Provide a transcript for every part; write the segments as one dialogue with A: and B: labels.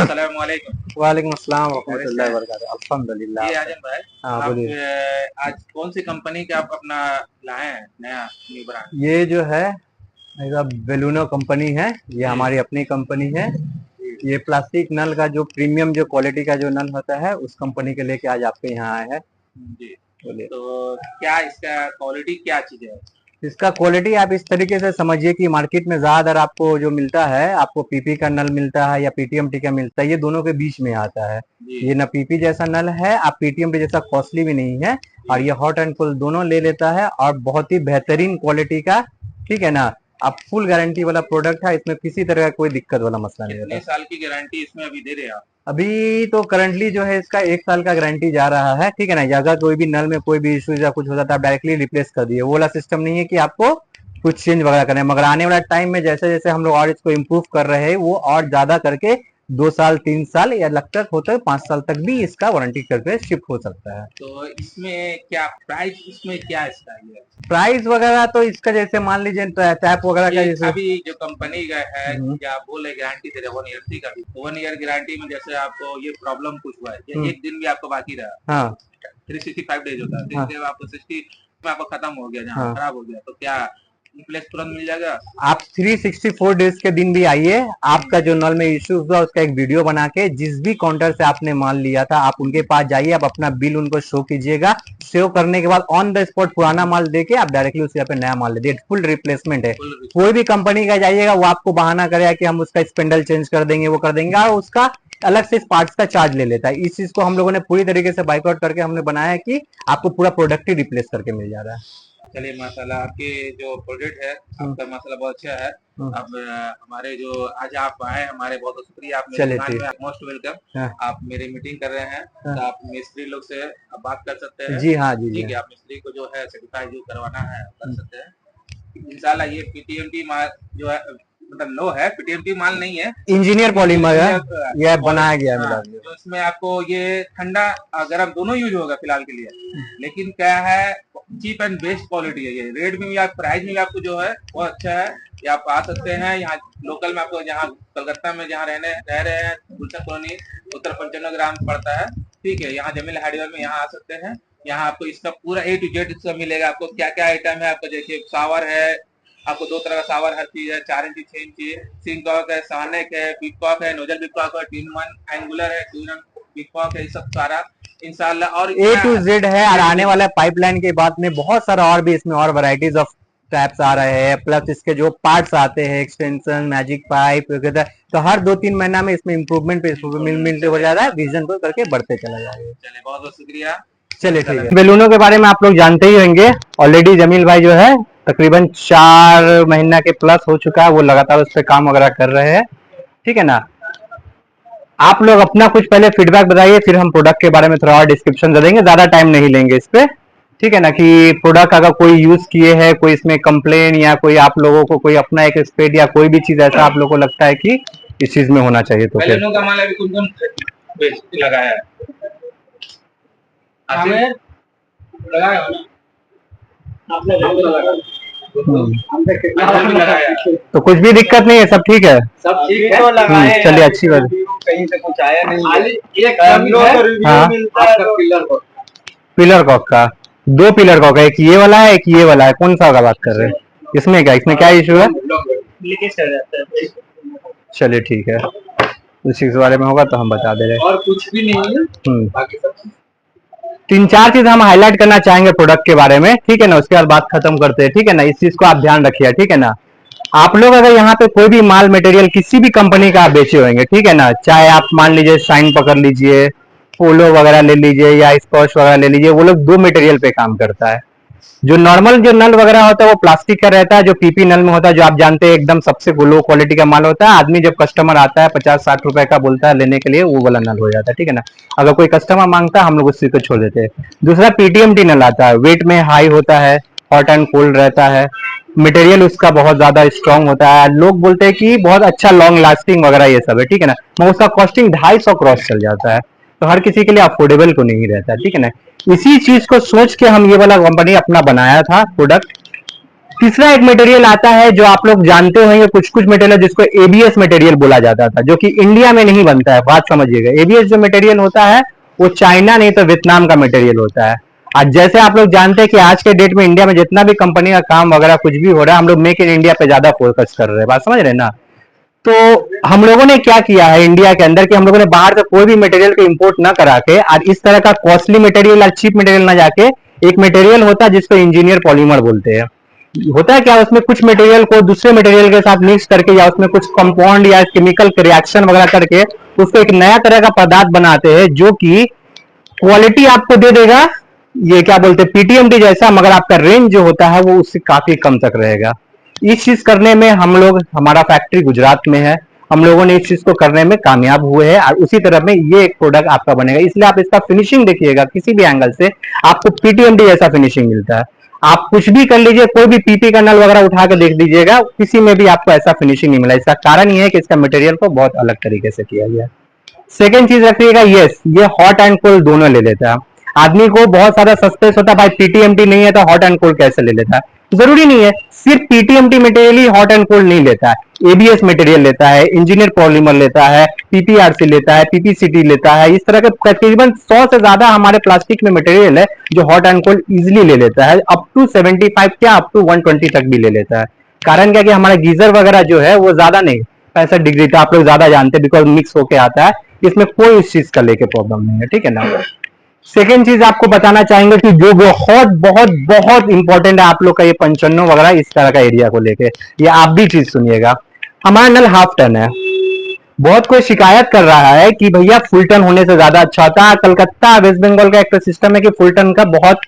A: अस्सलाम वालेकुम।
B: वालेकुम अस्सलाम रहमतुल्लाहि व बरकातहू। अल्हम्दुलिल्लाह।
A: जी आजम भाई,
B: हाँ
A: आप
B: बोलिए।
A: आज कौन सी कंपनी का आप अपना लाए हैं नया न्यू ब्रांड?
B: ये जो है मेरा बेलूनो कंपनी है। ये
A: जी
B: हमारी अपनी कंपनी है।
A: जी
B: ये प्लास्टिक नल का जो प्रीमियम जो क्वालिटी का जो नल होता है उस कंपनी के लेके आज आपके यहाँ आए हैं।
A: जी।
B: बोलिए।
A: तो क्या इसका क्वालिटी क्या चीज है?
B: इसका क्वालिटी आप इस तरीके से समझिए कि मार्केट में ज्यादातर आपको जो मिलता है, आपको पीपी का नल मिलता है या पीटीएमटी का मिलता है, ये दोनों के बीच में आता है।
A: जी
B: ये ना पीपी जैसा नल है, आप पीटीएमटी जैसा कॉस्टली भी नहीं है, और
A: जी।
B: ये हॉट एंड कूल दोनों ले लेता है और बहुत ही बेहतरीन क्वालिटी का। ठीक है ना। आप फुल गारंटी वाला प्रोडक्ट है, इसमें किसी तरह का कोई दिक्कत वाला मसला नहीं
A: कितने
B: होता।
A: साल की गारंटी इसमें अभी दे रहे हैं आप?
B: अभी तो करंटली जो है इसका 1 साल का गारंटी जा रहा है। ठीक है ना। अगर कोई भी नल में कोई भी इश्यूज या कुछ होता है, आप डायरेक्टली रिप्लेस कर दिए, वो वाला सिस्टम नहीं है कि आपको कुछ चेंज वगैरह करना है। मगर आने वाला टाइम में जैसे जैसे हम लोग और इसको इम्प्रूव कर रहे हैं, वो और ज्यादा करके 2 साल 3 साल या लगता है होता है 5 साल तक भी इसका वारंटी करके शिफ्ट हो सकता है।
A: तो इसमें क्या प्राइस, इसमें क्या इसका ये
B: प्राइस वगैरह तो इसका जैसे मान लीजिए टैप वगैरह का
A: ये
B: जैसे
A: अभी जो कंपनी का है,
B: हम्म,
A: क्या आप बोले गारंटी दे रहे 1 ईयर का भी, 1 ईयर गारंटी में जैसे आपको ये प्रॉब्लम कुछ हुआ है या एक दिन भी आपको बाकी रहा,
B: हाँ
A: 365 डेज होता है,
B: हाँ
A: आपको 60 में आपको खत्म हो गया, जहाँ
B: हाँ।
A: खराब हो गया, तो क्या रिप्लेस तुरंत मिल जाएगा?
B: आप 364 डेज के दिन भी आइए, आपका जो नल में इश्यूज हुआ उसका एक वीडियो बना के जिस भी काउंटर से आपने माल लिया था आप उनके पास जाइए, आप अपना बिल उनको शो कीजिएगा। शो करने के बाद ऑन द स्पॉट पुराना माल देके आप डायरेक्टली उस यहाँ पे नया माल ले दिए, फुल रिप्लेसमेंट है। कोई भी कंपनी का जाइएगा वो आपको बहाना करेगा कि हम उसका स्पेंडल चेंज कर देंगे, वो कर देंगे, और उसका अलग से पार्ट्स का चार्ज ले लेता है। इस चीज को हम लोगों ने पूरी तरीके से बाइकआउट करके हमने बनाया है कि आपको पूरा प्रोडक्ट ही रिप्लेस करके मिल जा रहा है।
A: चलिए माशाल्लाह, आपके जो प्रोजेक्ट है आपका माशाल्लाह बहुत अच्छा है। अब हमारे जो आज आप आए, हमारे बहुत बहुत शुक्रिया। आप मेरी
B: चलिए
A: दुकान
B: ठीक।
A: में मोस्ट वेलकम।
B: हाँ
A: आप मेरी मीटिंग कर रहे हैं
B: हाँ।
A: तो आप मिस्त्री लोग से आप बात कर सकते हैं।
B: जी हाँ जी जी
A: ठीक है, आप मिस्त्री को जो है सर्टिफाई जो करवाना है कर सकते हैं इंशाल्लाह। ये पीटीएमटी माल जो है, मतलब लो है, पीटीएमटी माल नहीं है,
B: इंजीनियर पॉलीमर है, यह बनाया गया है
A: हाँ,
B: मिला
A: जो इसमें आपको ये ठंडा गर्म दोनों यूज होगा फिलहाल के लिए। लेकिन क्या है, चीप एंड बेस्ट क्वालिटी है। ये रेट में भी, आप प्राइस में भी आपको जो है बहुत अच्छा है। ये आप आ सकते हैं यहाँ लोकल में, आपको जहाँ कलकत्ता में जहाँ रह रहे हैं, गुलशन कॉलोनी, उत्तर 95 ग्राम पड़ता है। ठीक है, यहाँ जमील हार्डवेयर में यहाँ आ सकते हैं। यहाँ आपको इसका पूरा A to Z इसका मिलेगा। आपको क्या क्या आइटम है, आपको देखिए सावर है, आपको 2 तरह का सावर हर चीज है, 4 इंची 6 इंची सिंकॉक है, सानेक है, बिकॉक है, नोजल बिकॉक है, 2-in-1 एंगुलर है, 2-in-1 बिकॉक है, ये सब सारा इंशाल्लाह। और
B: A to Z है। और आने वाला पाइपलाइन के बाद में बहुत सारा और भी इसमें और वैरायटीज ऑफ टैप्स आ रहे हैं, प्लस इसके जो पार्ट्स आते हैं, एक्सटेंशन, मैजिक पाइप वगैरह, तो हर 2-3 महीना में इसमें इम्प्रूवमेंट पे मिलते हो जा रहा है, विजन को करके बढ़ते चला जाएगा।
A: चलिए बहुत बहुत शुक्रिया।
B: चलिए ठीक है। बेलूनों के बारे में आप लोग जानते ही होंगे। ऑलरेडी जमील भाई जो है तकरीबन 4 महीना के प्लस हो चुका है, वो लगातार उस पर काम वगैरह कर रहे हैं। ठीक है ना। आप लोग अपना कुछ पहले फीडबैक बताइए, फिर हम प्रोडक्ट के बारे में थोड़ा और डिस्क्रिप्शन दे देंगे, ज्यादा टाइम नहीं लेंगे इस पे। ठीक है ना। कि प्रोडक्ट अगर कोई यूज किए हैं, कोई इसमें कंप्लेन या कोई आप लोगों को कोई अपना एक स्पेड या कोई भी चीज ऐसा आप लोगों को लगता है कि इस चीज में होना चाहिए, तो फिर
A: का माल अभी कौन लगाया है? आमिर लगाया हो ना? आपने लगाया
B: तो कुछ भी दिक्कत नहीं है, सब ठीक है,
A: सब ठीक है। तो लगाए
B: चलिए अच्छी बात।
A: कहीं से कुछ आया नहीं।
B: हाँ पिलर कॉक का 2 पिलर कॉक है, एक ये वाला है, एक ये वाला है। कौन सा का बात कर रहे हैं? इसमें क्या, इसमें क्या इशू है? चलिए ठीक है, उस चीज के बारे में होगा तो हम बता दे रहे हैं।
A: और कुछ भी नहीं है, बाकी सब
B: 3-4 चीज हम हाईलाइट करना चाहेंगे प्रोडक्ट के बारे में। ठीक है ना। उसके बाद बात खत्म करते हैं। ठीक है ना। इस चीज को आप ध्यान रखिए। ठीक है ना। आप लोग अगर यहाँ पे कोई भी माल मटेरियल किसी भी कंपनी का आप बेचे होंगे, ठीक है ना, चाहे आप मान लीजिए शाइन पकड़ लीजिए, पोलो वगैरह ले लीजिए या स्कॉच वगैरह ले लीजिए, वो लोग 2 मटेरियल पे काम करता है। जो नॉर्मल जो नल वगैरह होता है वो प्लास्टिक का रहता है, जो पीपी नल में होता है जो आप जानते हैं एकदम सबसे लो क्वालिटी का माल होता है। आदमी जब कस्टमर आता है 50-60 रुपए का बोलता है लेने के लिए, वो वाला नल हो जाता है। ठीक है ना। अगर कोई कस्टमर मांगता है हम लोग उसी को छोड़ देते हैं। दूसरा पीटीएमटी नल आता है, वेट में हाई होता है, हॉट एंड कोल्ड रहता है, मटेरियल उसका बहुत ज्यादा स्ट्रांग होता है, लोग बोलते हैं कि बहुत अच्छा लॉन्ग लास्टिंग वगैरह ये सब है। ठीक है ना। मगर उसका कॉस्टिंग 250 क्रॉस चल जाता है, तो हर किसी के लिए अफोर्डेबल को नहीं रहता। ठीक है ना। इसी चीज को सोच के हम ये वाला कंपनी अपना बनाया था प्रोडक्ट। तीसरा एक मटेरियल आता है जो आप लोग जानते होंगे, कुछ कुछ मटेरियल जिसको एबीएस मटेरियल बोला जाता था, जो कि इंडिया में नहीं बनता है। बात समझिएगा, एबीएस जो मटेरियल होता है वो चाइना नहीं तो वियतनाम का मटेरियल होता है। आज जैसे आप लोग जानते हैं कि आज के डेट में इंडिया में जितना भी कंपनी का काम वगैरह कुछ भी हो रहा है, हम लोग मेक इन इंडिया पे ज्यादा फोकस कर रहे हैं। बात समझ रहे हैं ना। तो हम लोगों ने क्या किया है इंडिया के अंदर कि हम लोगों ने बाहर से कोई भी मटेरियल को इंपोर्ट ना करा के और इस तरह का कॉस्टली मटेरियल या चीप मटेरियल ना जाके, एक मटेरियल होता है जिसको इंजीनियर पॉलीमर बोलते हैं। होता है क्या, उसमें कुछ मटेरियल को दूसरे मटेरियल के साथ मिक्स करके या उसमें कुछ कंपाउंड या केमिकल रिएक्शन वगैरह करके उसको एक नया तरह का पदार्थ बनाते हैं जो कि क्वालिटी आपको दे देगा, ये क्या बोलते हैं, पीटीएमटी जैसा, मगर आपका रेंज जो होता है वो उससे काफी कम तक रहेगा। इस चीज करने में हम लोग, हमारा फैक्ट्री गुजरात में है, हम लोगों ने इस चीज को करने में कामयाब हुए हैं और उसी तरह में ये एक प्रोडक्ट आपका बनेगा। इसलिए आप इसका फिनिशिंग देखिएगा, किसी भी एंगल से आपको पीटीएमटी जैसा फिनिशिंग मिलता है। आप कुछ भी कर लीजिए, कोई भी पीपी का नल वगैरह उठा के देख दीजिएगा, किसी में भी आपको ऐसा फिनिशिंग नहीं मिला। इसका कारण ये है कि इसका मटेरियल को बहुत अलग तरीके से किया गया है। सेकेंड चीज रखिएगा, यस ये हॉट एंड कोल्ड दोनों ले लेता है। आदमी को बहुत सारा सस्पेंस होता है, भाई पीटीएमटी नहीं है तो हॉट एंड कोल्ड कैसे ले लेता है। जरूरी नहीं है, सिर्फ पीटीएमटी मटेरियल ही हॉट एंड कोल्ड नहीं लेता है, एबीएस मटेरियल लेता है, इंजीनियर पॉलीमर लेता है, पीपीआरसी लेता है, पीपीसीटी लेता है। इस तरह के तकरीबन 100 से ज्यादा हमारे प्लास्टिक में मटेरियल है जो हॉट एंड कोल्ड इजिली ले लेता है। अप टू 75 क्या अप टू 120 तक भी ले लेता है। कारण क्या कि हमारा गीजर वगैरह जो है वो ज्यादा नहीं, 65 डिग्री का आप लोग ज्यादा जानते हैं, बिकॉज मिक्स होके आता है, इसमें कोई इस चीज का लेके प्रॉब्लम नहीं है। ठीक है ना। सेकेंड चीज आपको बताना चाहेंगे कि जो बहुत बहुत बहुत इंपॉर्टेंट है आप लोग का ये 95 वगैरह इस तरह का एरिया को लेके, ये आप भी चीज सुनिएगा। हमारा नल हाफ टन है। बहुत कोई शिकायत कर रहा है कि भैया फुल टन होने से ज्यादा अच्छा होता है। कलकत्ता वेस्ट बंगाल का एक सिस्टम है कि फुल टन का बहुत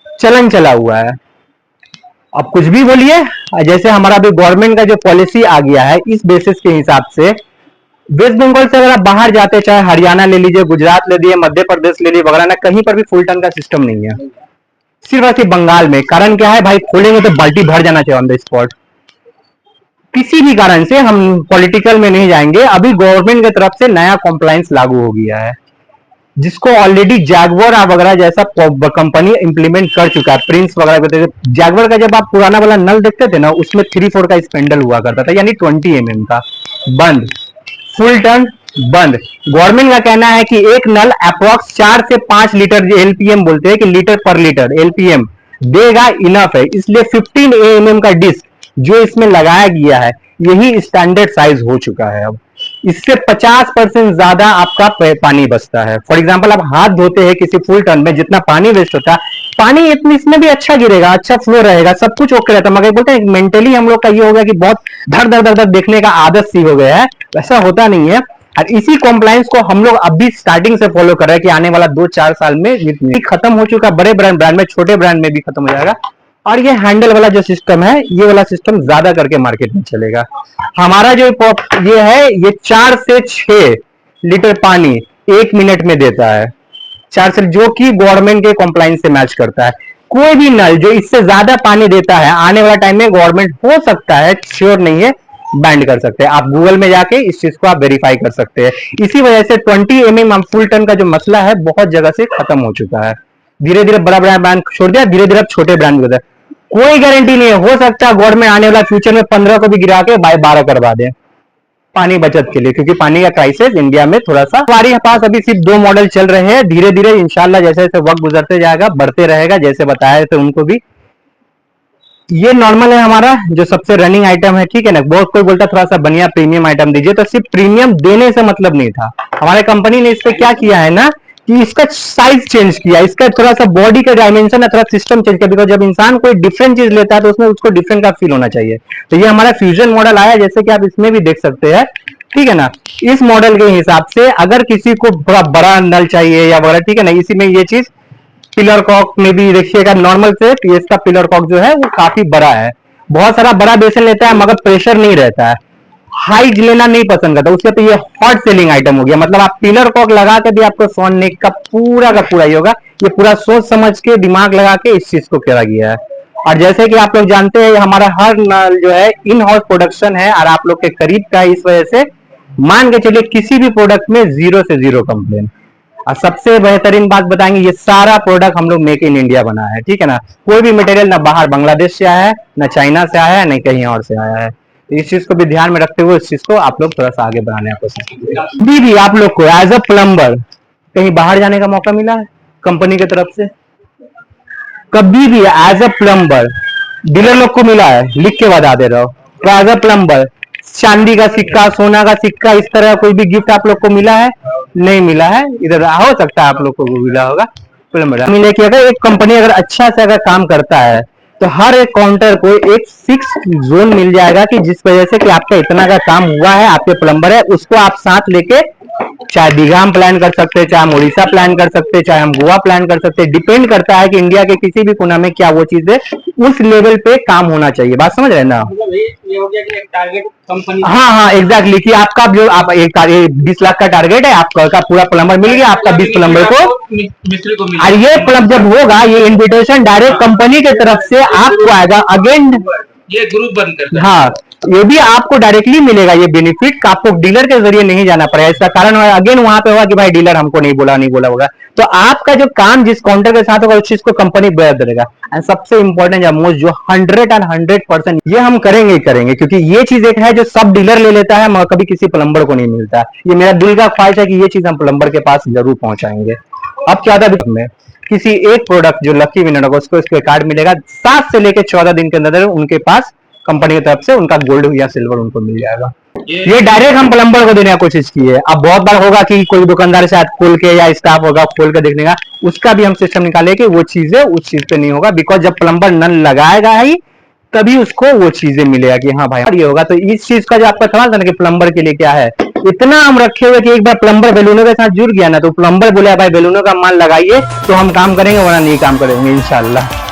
B: चलन चला हुआ है। अब कुछ भी बोलिए, जैसे हमारा अभी गवर्नमेंट का जो पॉलिसी आ गया है इस बेसिस के हिसाब से वेस्ट बंगाल से अगर आप बाहर जाते, चाहे हरियाणा ले लीजिए, गुजरात ले लीजिए, मध्य प्रदेश ले लीजिए वगैरह ना, कहीं पर भी फुल टन का सिस्टम नहीं है, सिर्फ और सिर्फ बंगाल में। कारण क्या है भाई, खोलेंगे तो बाल्टी भर जाना चाहिए ऑन द स्पॉट। किसी भी कारण से हम पॉलिटिकल में नहीं जाएंगे, अभी गवर्नमेंट की तरफ से नया कॉम्प्लायंस लागू हो गया है जिसको ऑलरेडी जैगवर वगैरह जैसा कंपनी इंप्लीमेंट कर चुका है। प्रिंस वगैरह जैगवर का जब आप पुराना वाला नल देखते थे ना, उसमें 3/4 का स्पेंडल हुआ करता था, यानी 20 mm का। बंद, फुल टन बंद। गवर्नमेंट का कहना है कि एक नल अप्रोक्स 4 से 5 लीटर, एलपीएम बोलते हैं कि लीटर पर लीटर, एलपीएम देगा, इनफ है। इसलिए 15 एएमएम का डिस्क जो इसमें लगाया गया है यही स्टैंडर्ड साइज हो चुका है। अब इससे 50% ज्यादा आपका पानी बचता है। फॉर एग्जांपल आप हाथ धोते हैं किसी फुल टन में, जितना पानी वेस्ट होता है, पानी इतनी इसमें भी अच्छा गिरेगा, अच्छा फ्लो रहेगा, सब कुछ ओके रहता है। मगर बोलते हैं मेंटली हम लोग का ये हो गया कि बहुत धड़ धड़ धड़ धड़ देखने का आदत सी हो गया है, वैसा होता नहीं है। और इसी कॉम्प्लायंस को हम लोग अभी स्टार्टिंग से फॉलो कर रहे हैं कि आने वाला 2-4 साल में खत्म हो चुका, बड़े ब्रांड में, छोटे ब्रांड में भी खत्म हो जाएगा। और ये हैंडल वाला जो सिस्टम है, ये वाला सिस्टम ज्यादा करके मार्केट में चलेगा। हमारा जो ये है, ये 4 से 6 लीटर पानी 1 मिनट में देता है, 4 से, जो कि गवर्नमेंट के कॉम्प्लायंस से मैच करता है। कोई भी नल जो इससे ज्यादा पानी देता है आने वाला टाइम में गवर्नमेंट हो सकता है, श्योर नहीं है, बैंड कर सकते हैं। आप गूगल में जाके इस चीज को आप वेरीफाई कर सकते हैं। इसी वजह से 20 mm फुल टन का जो मसला है बहुत जगह से खत्म हो चुका है। धीरे धीरे बड़ा बड़ा ब्रांड छोड़ दिया, धीरे धीरे अब छोटे ब्रांड हो गए। कोई गारंटी नहीं है, हो सकता है गवर्नमेंट आने वाला फ्यूचर में 15 को भी गिरा के 12 करवा दे पानी बचत के लिए, क्योंकि पानी का क्राइसिस इंडिया में थोड़ा सा। हमारे पास अभी सिर्फ 2 मॉडल चल रहे हैं, धीरे धीरे इंशाल्लाह जैसे जैसे वक्त गुजरते जाएगा बढ़ते रहेगा, जैसे बताया थे उनको भी। ये नॉर्मल है हमारा जो सबसे रनिंग आइटम है, ठीक है ना। बहुत कोई बोलता थोड़ा सा बढ़िया प्रीमियम आइटम दीजिए, तो सिर्फ प्रीमियम देने से मतलब नहीं था। हमारे कंपनी ने इस पे क्या किया है ना कि इसका साइज चेंज किया, इसका थोड़ा सा बॉडी का डायमेंशन है, थोड़ा सिस्टम चेंज किया, बिकॉज जब इंसान कोई डिफरेंट चीज लेता है तो उसमें उसको डिफरेंट का फील होना चाहिए। तो ये हमारा फ्यूजन मॉडल आया, जैसे कि आप इसमें भी देख सकते हैं, ठीक है ना। इस मॉडल के हिसाब से अगर किसी को थोड़ा बड़ा नल चाहिए या वगैरह, ठीक है ना, इसी में ये चीज पिलर कॉक में भी देखिएगा नॉर्मल से, तो इसका पिलर कॉक जो है वो काफी बड़ा है। बहुत सारा बड़ा बेसन लेता है मगर प्रेशर नहीं रहता है, हाइट लेना नहीं पसंद करता, उसके तो ये हॉट सेलिंग आइटम हो गया। मतलब आप पिलर कॉक लगा के भी आपको सोने का पूरा ही होगा। ये पूरा सोच समझ के दिमाग लगा के इस चीज को किया गया है। और जैसे कि आप लोग जानते हैं हमारा हर नल जो है इन हाउस प्रोडक्शन है और आप लोग के करीब का है, इस वजह से मान के चलिए किसी भी प्रोडक्ट में 0 से 0 कंप्लेन। और सबसे बेहतरीन बात बताएंगे, ये सारा प्रोडक्ट हम लोग मेक इन इंडिया बनाया है, ठीक है ना। कोई भी मटेरियल ना बाहर बांग्लादेश से आया है, ना चाइना से आया है, ना कहीं और से आया है। इस चीज को भी ध्यान में रखते हुए इस चीज को आप लोग थोड़ा सा आगे बढ़ाने की कोशिश कीजिएगा। अभी भी आप लोग को एज अ प्लम्बर कहीं बाहर जाने का मौका मिला है कंपनी की तरफ से? कभी भी एज अ प्लम्बर डीलर लोग को मिला है? लिख के बता दे रहा हूँ। तो एज अ प्लम्बर चांदी का सिक्का, सोना का सिक्का, इस तरह कोई भी गिफ्ट आप लोग को मिला है? नहीं मिला है। इधर हो सकता है आप लोग को मिला होगा प्लम्बर मिले कि अगर एक कंपनी अगर अच्छा से अगर काम करता है तो हर एक काउंटर को एक फिक्स जोन मिल जाएगा कि जिस वजह से कि आपका इतना का काम हुआ है, आपके प्लम्बर है, उसको आप साथ लेके चाहे दीघा हम प्लान कर सकते हैं, चाहे हम उड़ीसा प्लान कर सकते हैं, चाहे हम गोवा प्लान कर सकते हैं। डिपेंड करता है कि इंडिया के किसी भी कोना में क्या वो चीज है, उस लेवल पे काम होना चाहिए। बात समझ रहे हैं ना?
A: मतलब ये हो गया कि एक टारगेट कंपनी।
B: हाँ हाँ एग्जैक्टली, कि आपका जो आप एक 20 लाख का टारगेट है, आपका पूरा प्लम्बर मिल गया, आपका 20 प्लम्बर को
A: मिस्त्री को मिल
B: और ये प्लम्बर जब होगा, ये इन्विटेशन डायरेक्ट कंपनी की तरफ से आपको आएगा अगेन।
A: ये ग्रुप बन करता है।
B: हाँ, ये भी आपको डायरेक्टली मिलेगा ये बेनिफिट, आपको डीलर के जरिए नहीं जाना पड़ेगा। इसका कारण अगेन वहां पे होगा कि भाई डीलर हमको नहीं बोला होगा, तो आपका जो काम जिस काउंटर के साथ होगा उस चीज को कंपनी बेयर देगा। एंड सबसे इंपॉर्टेंट या मोस्ट जो 100% ये हम करेंगे ही करेंगे, क्योंकि ये चीज एक है जो सब डीलर ले लेता है मगर कभी किसी प्लम्बर को नहीं मिलता। ये मेरा दिल का ख्वाहिश है कि ये चीज हम प्लम्बर के पास जरूर पहुंचाएंगे। अब क्या था में किसी एक प्रोडक्ट जो लकी विनर होगा उसको इसके कार्ड मिलेगा, 7 से लेकर 14 दिन के अंदर उनके पास कंपनी की तरफ से उनका गोल्ड या सिल्वर उनको मिल जाएगा। ये डायरेक्ट हम प्लम्बर को देने की कोशिश की है। अब बहुत बार होगा कि कोई दुकानदार शायद खोल के या स्टाफ होगा खोल के देखने का, उसका भी हम सिस्टम निकाले कि वो चीजें उस चीज पे नहीं होगा, बिकॉज जब प्लम्बर नल लगाएगा ही तभी उसको वो चीजें मिलेगा कि हाँ भाई ये होगा। तो इस चीज का जो आपका सवाल था ना कि प्लम्बर के लिए क्या है, इतना हम रखे हुए कि एक बार प्लम्बर बेलूनों के साथ जुड़ गया ना, तो प्लम्बर बोले भाई बेलूनों का माल लगाइए तो हम काम करेंगे, वरना नहीं काम करेंगे इंशाल्लाह।